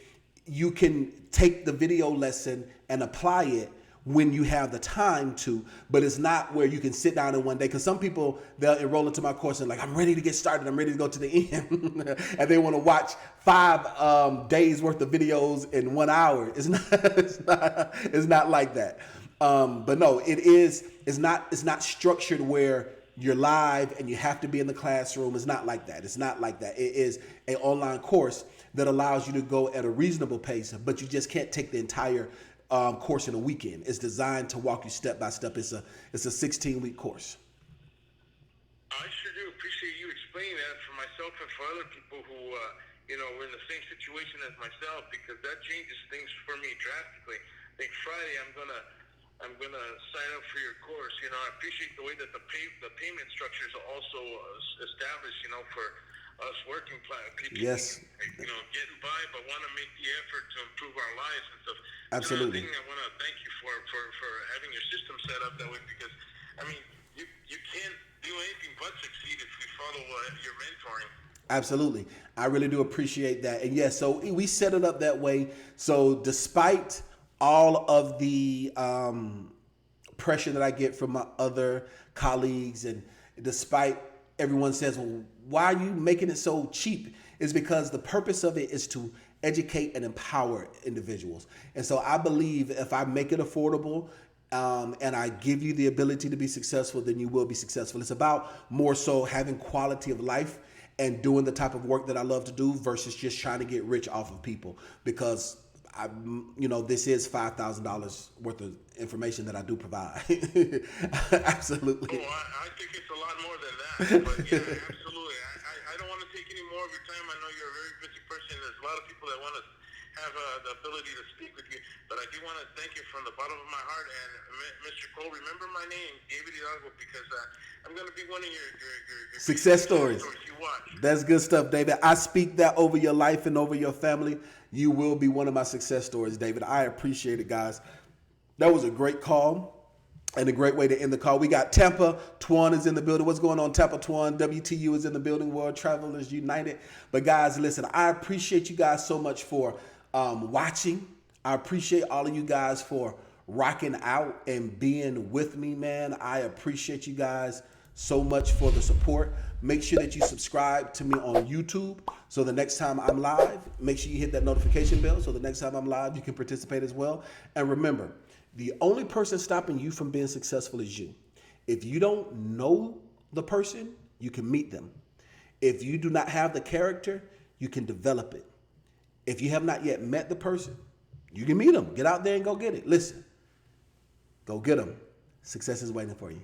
you can take the video lesson and apply it when you have the time to, but it's not where you can sit down in one day. Because some people, they'll enroll into my course and like, I'm ready to get started. I'm ready to go to the end. And they want to watch 5 days worth of videos in 1 hour. It's not like that. But no, it's not structured where you're live and you have to be in the classroom. It's not like that. It's not like that. It is an online course that allows you to go at a reasonable pace, but you just can't take the entire course in a weekend. It's designed to walk you step by step. It's a 16-week course. I sure do appreciate you explaining that for myself and for other people who, were in the same situation as myself, because that changes things for me drastically. I think Friday I'm gonna sign up for your course. I appreciate the way that the payment structure is also established. For us working people, yes, getting by, but want to make the effort to improve our lives and stuff. Absolutely. Another thing I want to thank you for having your system set up that way, because you can't do anything but succeed if you follow your mentoring. Absolutely. I really do appreciate that. And yes, so we set it up that way. So despite all of the pressure that I get from my other colleagues, and despite everyone says, well, why are you making it so cheap? Is because the purpose of it is to educate and empower individuals. And so I believe if I make it affordable, and I give you the ability to be successful, then you will be successful. It's about more so having quality of life and doing the type of work that I love to do versus just trying to get rich off of people. Because this is $5,000 worth of information that I do provide. Absolutely. Oh, I think it's a lot more than that. But yeah, absolutely. I don't want to take any more of your time. I know you're a very busy person. There's a lot of people that want to have the ability to speak with you. But I do want to thank you from the bottom of my heart. And Mr. Cole, remember my name, David E.DeanCole, because I'm going to be one of your success stories. You watch. That's good stuff, David. I speak that over your life and over your family. You will be one of my success stories, David. I appreciate it, guys. That was a great call and a great way to end the call. We got Tampa. Twan is in the building. What's going on, Tampa? Twan, WTU is in the building. World Travelers United. But guys, listen, I appreciate you guys so much for watching. I appreciate all of you guys for rocking out and being with me, man. I appreciate you guys so much for the support. Make sure that you subscribe to me on YouTube so the next time I'm live, make sure you hit that notification bell so the next time I'm live, you can participate as well. And remember, the only person stopping you from being successful is you. If you don't know the person, you can meet them. If you do not have the character, you can develop it. If you have not yet met the person, you can meet them. Get out there and go get it. Listen, go get them. Success is waiting for you.